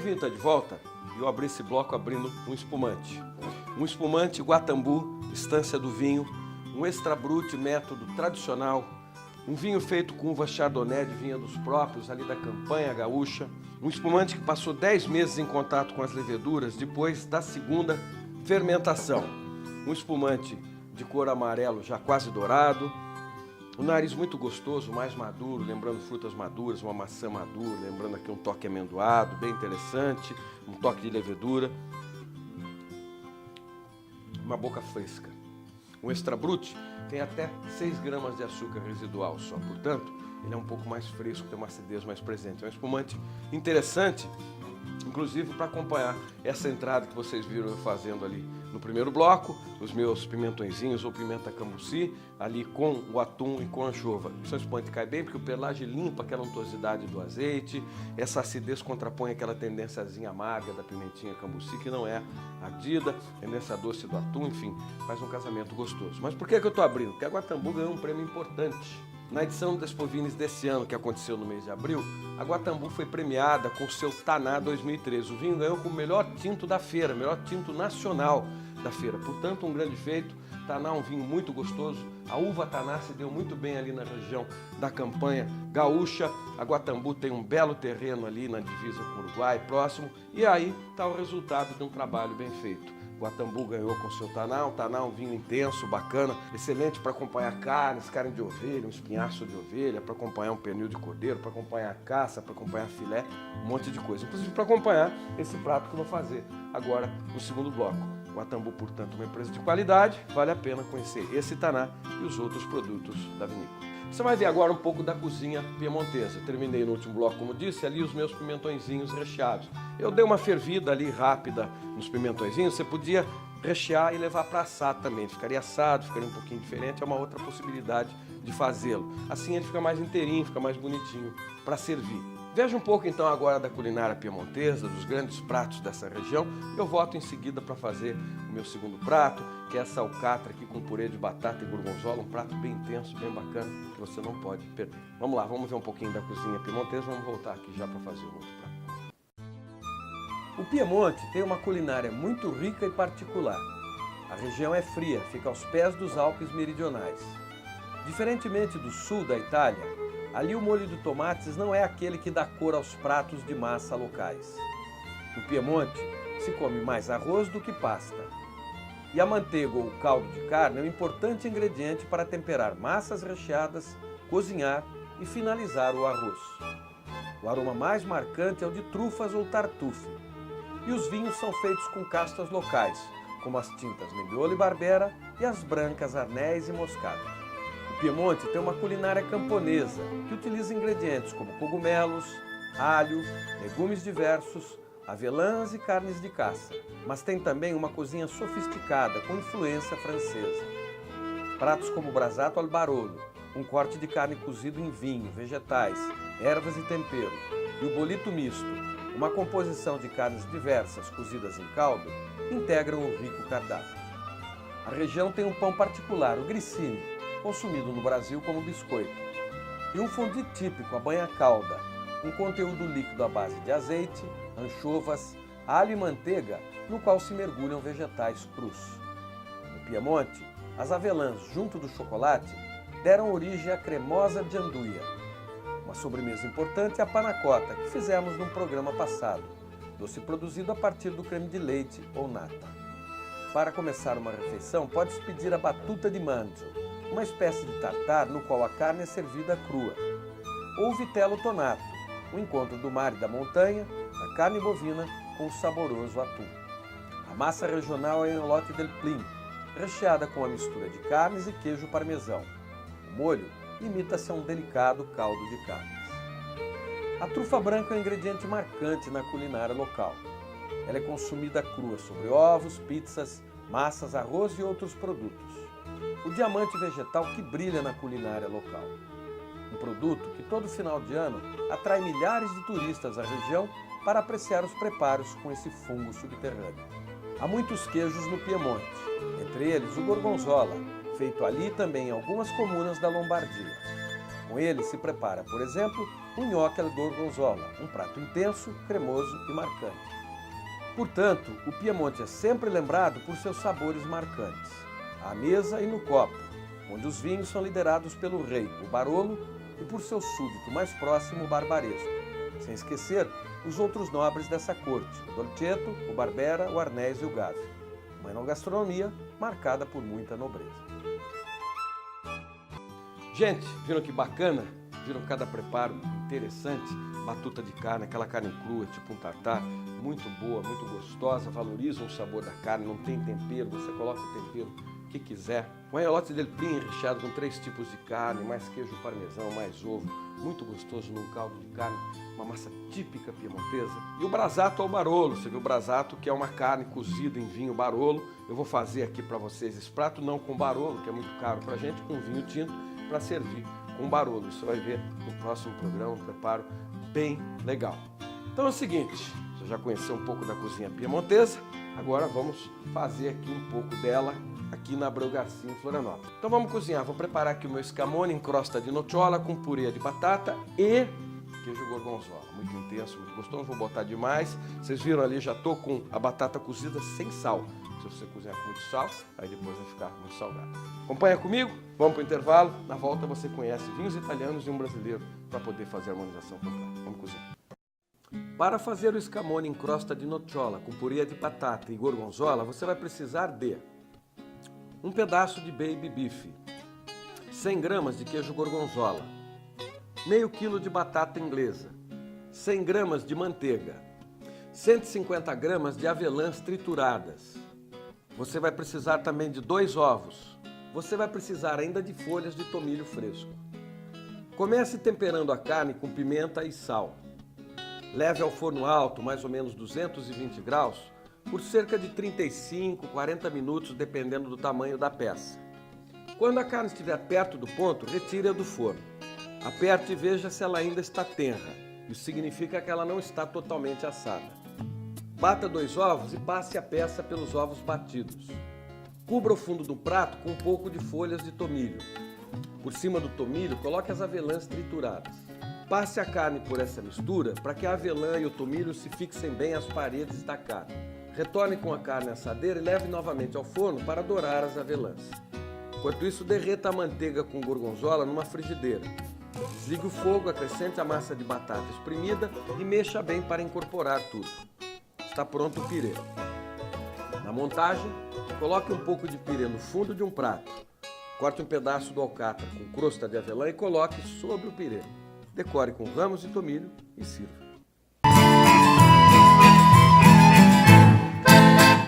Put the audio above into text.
vinheta de volta e eu abri esse bloco abrindo um espumante. Um espumante Guatambu, Estância do Vinho, um Extra Brut método tradicional, um vinho feito com uva Chardonnay de vinha dos próprios, ali da campanha gaúcha, um espumante que passou 10 meses em contato com as leveduras depois da segunda fermentação. Um espumante de cor amarelo já quase dourado, um nariz muito gostoso, mais maduro, lembrando frutas maduras, uma maçã madura, lembrando aqui um toque amendoado, bem interessante, um toque de levedura, uma boca fresca. Um Extra Brut tem até 6 gramas de açúcar residual só, portanto, ele é um pouco mais fresco, tem uma acidez mais presente. É um espumante interessante, inclusive para acompanhar essa entrada que vocês viram eu fazendo ali no primeiro bloco, os meus pimentõezinhos ou pimenta cambuci, ali com o atum e com a anchova. Isso é um espumante que cai bem porque o pelagem limpa aquela untuosidade do azeite, essa acidez contrapõe aquela tendênciazinha amarga da pimentinha cambuci, que não é ardida, tendência doce do atum, enfim, faz um casamento gostoso. Mas por que eu estou abrindo? Porque a Guatambu ganhou um prêmio importante. Na edição das Expovines desse ano, que aconteceu no mês de abril, a Guatambu foi premiada com o seu Taná 2013. O vinho ganhou como melhor tinto da feira, melhor tinto nacional da feira. Portanto, um grande feito. Taná é um vinho muito gostoso. A uva Taná se deu muito bem ali na região da campanha gaúcha. A Guatambu tem um belo terreno ali na divisa com o Uruguai, próximo. E aí está o resultado de um trabalho bem feito. Guatambu ganhou com o seu Taná. O Taná é um vinho intenso, bacana, excelente para acompanhar carnes, carne de ovelha, um espinhaço de ovelha, para acompanhar um pernil de cordeiro, para acompanhar caça, para acompanhar filé, um monte de coisa. Inclusive para acompanhar esse prato que eu vou fazer agora no segundo bloco. Guatambu, portanto, uma empresa de qualidade, vale a pena conhecer esse Taná e os outros produtos da vinícola. Você vai ver agora um pouco da cozinha piemontesa. Terminei no último bloco, como disse, ali os meus pimentõezinhos recheados. Eu dei uma fervida ali rápida nos pimentõezinhos, você podia rechear e levar para assar também. Ficaria assado, ficaria um pouquinho diferente, é uma outra possibilidade de fazê-lo. Assim ele fica mais inteirinho, fica mais bonitinho para servir. Veja um pouco então agora da culinária piemontesa, dos grandes pratos dessa região. Eu volto em seguida para fazer o meu segundo prato, que é essa alcatra aqui com purê de batata e gorgonzola, um prato bem intenso, bem bacana, que você não pode perder. Vamos lá, vamos ver um pouquinho da cozinha piemontesa, vamos voltar aqui já para fazer o outro prato. O Piemonte tem uma culinária muito rica e particular. A região é fria, fica aos pés dos Alpes meridionais. Diferentemente do sul da Itália, ali o molho de tomates não é aquele que dá cor aos pratos de massa locais. No Piemonte, se come mais arroz do que pasta. E a manteiga ou caldo de carne é um importante ingrediente para temperar massas recheadas, cozinhar e finalizar o arroz. O aroma mais marcante é o de trufas ou tartufe. E os vinhos são feitos com castas locais, como as tintas Nebbiolo e Barbera e as brancas Arnés e Moscato. O Piemonte tem uma culinária camponesa, que utiliza ingredientes como cogumelos, alho, legumes diversos, avelãs e carnes de caça, mas tem também uma cozinha sofisticada com influência francesa. Pratos como o brasato al barolo, um corte de carne cozido em vinho, vegetais, ervas e tempero, e o bolito misto, uma composição de carnes diversas cozidas em caldo, integram o rico cardápio. A região tem um pão particular, o grissini, consumido no Brasil como biscoito, e um fondue típico, a banha-calda, um conteúdo líquido à base de azeite, anchovas, alho e manteiga, no qual se mergulham vegetais crus. No Piemonte, as avelãs, junto do chocolate, deram origem à cremosa de anduia. Uma sobremesa importante é a panacota, que fizemos num programa passado, doce produzido a partir do creme de leite ou nata. Para começar uma refeição, pode-se pedir a batuta di manzo, uma espécie de tartar no qual a carne é servida crua, ou o vitello tonato, o encontro do mar e da montanha, da carne bovina com o saboroso atum. A massa regional é a enlote del Plin, recheada com a mistura de carnes e queijo parmesão. O molho imita-se a um delicado caldo de carnes. A trufa branca é um ingrediente marcante na culinária local. Ela é consumida crua sobre ovos, pizzas, massas, arroz e outros produtos. O diamante vegetal que brilha na culinária local. Um produto que todo final de ano atrai milhares de turistas à região para apreciar os preparos com esse fungo subterrâneo. Há muitos queijos no Piemonte, entre eles o gorgonzola, feito ali também em algumas comunas da Lombardia. Com ele se prepara, por exemplo, um nhoque al gorgonzola, um prato intenso, cremoso e marcante. Portanto, o Piemonte é sempre lembrado por seus sabores marcantes, à mesa e no copo, onde os vinhos são liderados pelo rei, o Barolo, e por seu súdito mais próximo, o Barbaresco. Sem esquecer os outros nobres dessa corte, o Dolcetto, o Barbera, o Arnés e o Gave. Uma enogastronomia marcada por muita nobreza. Gente, viram que bacana? Viram cada preparo interessante? Batuta de carne, aquela carne crua, tipo um tartar, muito boa, muito gostosa, valoriza o sabor da carne, não tem tempero, você coloca o tempero que quiser. Um aiolote del Plin recheado com 3 tipos de carne, mais queijo parmesão, mais ovo, muito gostoso num caldo de carne, uma massa típica piemontesa. E o brasato ao Barolo, você viu o brasato, que é uma carne cozida em vinho Barolo. Eu vou fazer aqui para vocês esse prato, não com Barolo, que é muito caro pra gente, com vinho tinto, para servir com Barolo. Você vai ver no próximo programa um preparo bem legal. Então é o seguinte, você já conheceu um pouco da cozinha piemontesa, agora vamos fazer aqui um pouco dela aqui na Abreu Garcia, em Florianópolis. Então vamos cozinhar. Vou preparar aqui o meu scamone em crosta de nocciola com purê de batata e queijo gorgonzola. Muito intenso, muito gostoso. Não vou botar demais. Vocês viram ali, já estou com a batata cozida sem sal. Se você cozinhar com muito sal, aí depois vai ficar muito salgado. Acompanha comigo, vamos para o intervalo. Na volta você conhece vinhos italianos e um brasileiro para poder fazer a harmonização completa. Vamos cozinhar. Para fazer o scamone em crosta de nocciola com purê de batata e gorgonzola, você vai precisar de um pedaço de baby beef, 100 gramas de queijo gorgonzola, meio quilo de batata inglesa, 100 gramas de manteiga, 150 gramas de avelãs trituradas. Você vai precisar também de 2 ovos. Você vai precisar ainda de folhas de tomilho fresco. Comece temperando a carne com pimenta e sal. Leve ao forno alto, mais ou menos 220 graus, por cerca de 35, 40 minutos, dependendo do tamanho da peça. Quando a carne estiver perto do ponto, retire-a do forno. Aperte e veja se ela ainda está tenra. Isso significa que ela não está totalmente assada. Bata 2 ovos e passe a peça pelos ovos batidos. Cubra o fundo do prato com um pouco de folhas de tomilho. Por cima do tomilho, coloque as avelãs trituradas. Passe a carne por essa mistura para que a avelã e o tomilho se fixem bem às paredes da carne. Retorne com a carne à assadeira e leve novamente ao forno para dourar as avelãs. Enquanto isso, derreta a manteiga com gorgonzola numa frigideira. Desligue o fogo, acrescente a massa de batata espremida e mexa bem para incorporar tudo. Está pronto o pirê. Na montagem, coloque um pouco de pirê no fundo de um prato. Corte um pedaço do alcatra com crosta de avelã e coloque sobre o pirê. Decore com ramos de tomilho e sirva.